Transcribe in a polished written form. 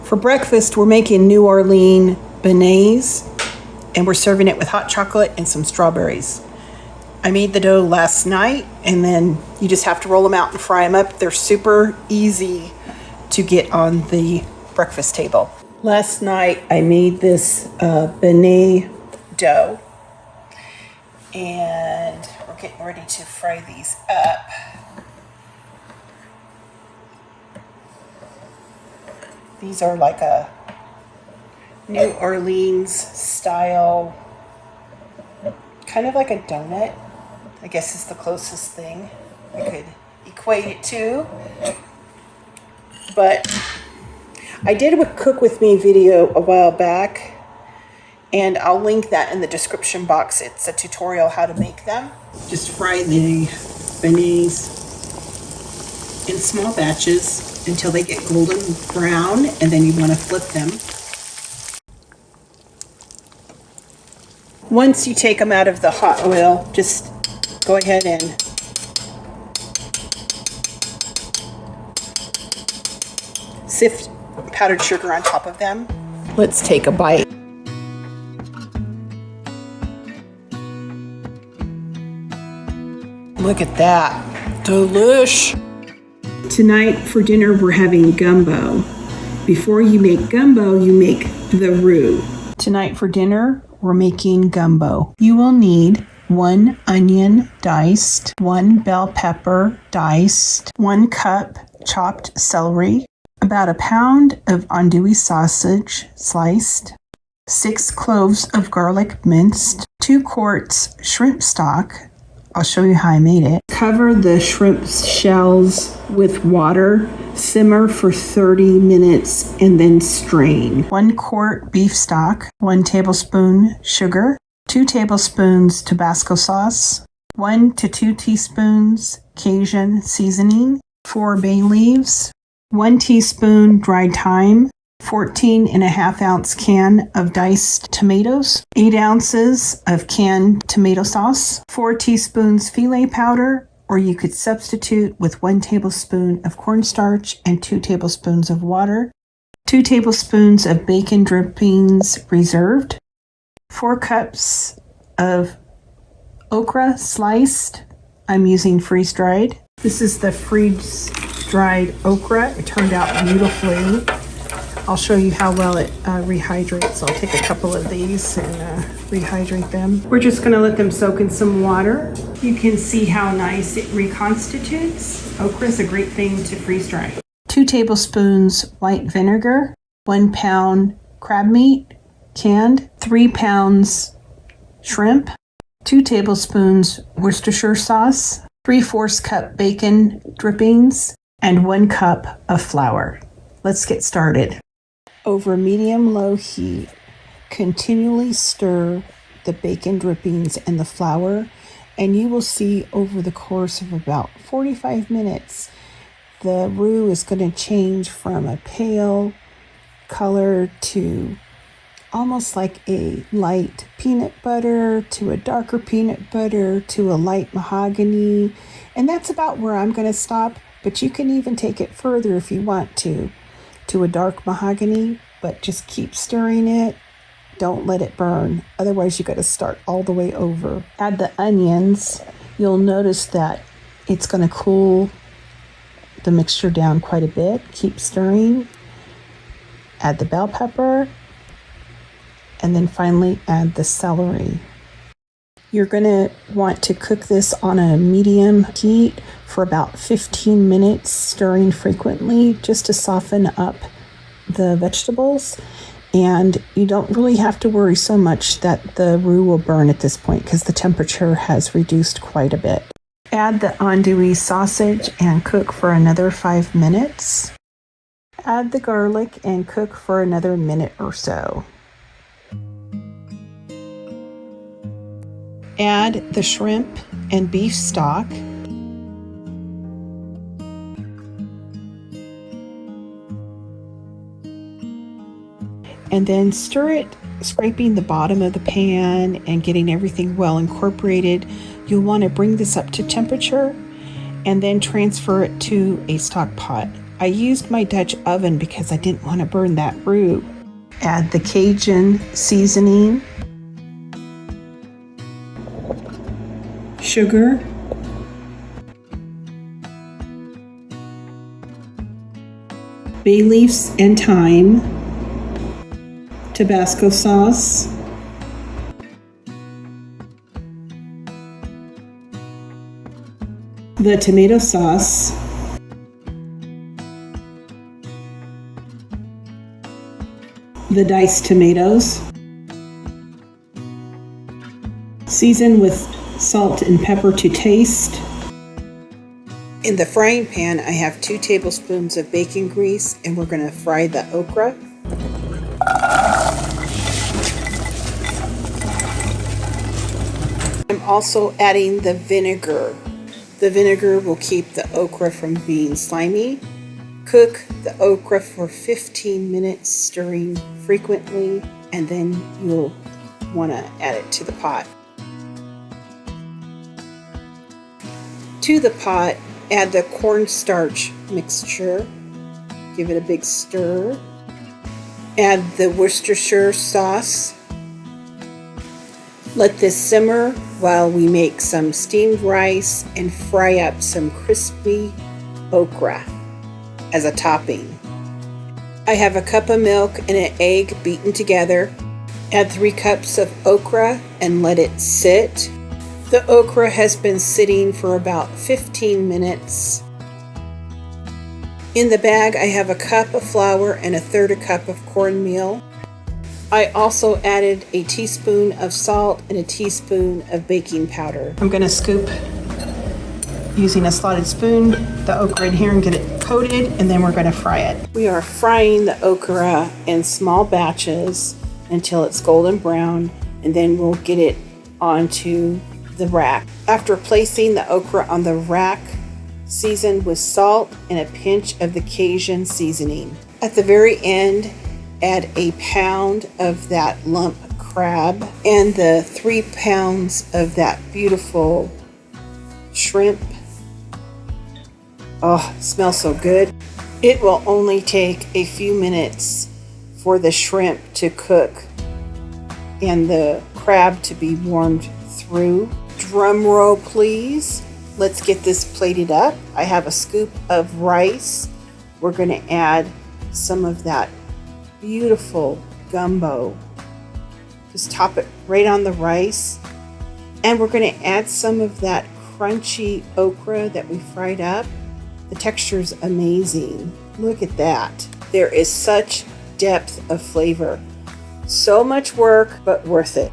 For breakfast, we're making New Orleans Beignets, and we're serving it with hot chocolate and some strawberries. I made the dough last night, and then you just have to roll them out and fry them up. They're super easy to get on the breakfast table. Last night, I made this beignet dough, and we're getting ready to fry these up. These are like a New Orleans style, kind of like a donut, I guess is the closest thing I could equate it to. But I did a cook with me video a while back, and I'll link that in the description box. It's a tutorial how to make them. Just fry the beignets in small batches until they get golden brown, and then you want to flip them. Once you take them out of the hot oil, just go ahead and sift powdered sugar on top of them. Let's take a bite. Look at that. Delish. Tonight for dinner, we're having gumbo. Before you make gumbo, you make the roux. Tonight for dinner, we're making gumbo. You will need 1 onion diced, 1 bell pepper diced, 1 cup chopped celery, about 1 pound of andouille sausage sliced, 6 cloves of garlic minced, 2 quarts shrimp stock. I'll show you how I made it. Cover the shrimp shells with water, simmer for 30 minutes, and then strain. 1 quart beef stock, 1 tablespoon sugar, 2 tablespoons Tabasco sauce, 1 to 2 teaspoons Cajun seasoning, 4 bay leaves, 1 teaspoon dried thyme, 14.5 ounce can of diced tomatoes, 8 ounces of canned tomato sauce, 4 teaspoons filet powder, or you could substitute with 1 tablespoon of cornstarch and 2 tablespoons of water, 2 tablespoons of bacon drippings reserved, 4 cups of okra sliced. I'm using freeze-dried. This is the freeze-dried okra. It turned out beautifully. I'll show you how well it rehydrates. I'll take a couple of these and rehydrate them. We're just gonna let them soak in some water. You can see how nice it reconstitutes. Okra is a great thing to freeze dry. 2 tablespoons white vinegar, 1 pound crab meat, canned, 3 pounds shrimp, 2 tablespoons Worcestershire sauce, 3/4 cup bacon drippings, and 1 cup of flour. Let's get started. Over medium-low heat, continually stir the bacon drippings and the flour, and you will see over the course of about 45 minutes, the roux is going to change from a pale color to almost like a light peanut butter to a darker peanut butter to a light mahogany. And that's about where I'm going to stop, but you can even take it further if you want to a dark mahogany, but just keep stirring it. Don't let it burn. Otherwise, you got to start all the way over. Add the onions. You'll notice that it's going to cool the mixture down quite a bit. Keep stirring. Add the bell pepper. And then finally add the celery. You're going to want to cook this on a medium heat for about 15 minutes, stirring frequently just to soften up the vegetables. And you don't really have to worry so much that the roux will burn at this point because the temperature has reduced quite a bit. Add the andouille sausage and cook for another 5 minutes. Add the garlic and cook for another minute or so. Add the shrimp and beef stock. And then stir it, scraping the bottom of the pan and getting everything well incorporated. You'll want to bring this up to temperature and then transfer it to a stock pot. I used my Dutch oven because I didn't want to burn that roux. Add the Cajun seasoning, sugar, bay leaves and thyme, Tabasco sauce, the tomato sauce, the diced tomatoes, season with salt and pepper to taste. In the frying pan, I have 2 tablespoons of bacon grease, and we're going to fry the okra. I'm also adding the vinegar. The vinegar will keep the okra from being slimy. Cook the okra for 15 minutes, stirring frequently, and then you'll want to add it to the pot. To the pot, add the cornstarch mixture. Give it a big stir. Add the Worcestershire sauce. Let this simmer while we make some steamed rice and fry up some crispy okra as a topping. I have a cup of milk and an egg beaten together. Add 3 cups of okra and let it sit. The okra has been sitting for about 15 minutes. In the bag, I have a cup of flour and 1/3 cup of cornmeal. I also added a teaspoon of salt and a teaspoon of baking powder. I'm going to scoop, using a slotted spoon, the okra in here and get it coated, and then we're going to fry it. We are frying the okra in small batches until it's golden brown, and then we'll get it onto the rack. After placing the okra on the rack, season with salt and a pinch of the Cajun seasoning. At the very end, add a pound of that lump crab and the 3 pounds of that beautiful shrimp. Oh, it smells so good. It will only take a few minutes for the shrimp to cook and the crab to be warmed through. Drum roll, please. Let's get this plated up. I have a scoop of rice. We're going to add some of that beautiful gumbo. Just top it right on the rice. And we're going to add some of that crunchy okra that we fried up. The texture's amazing. Look at that. There is such depth of flavor. So much work, but worth it.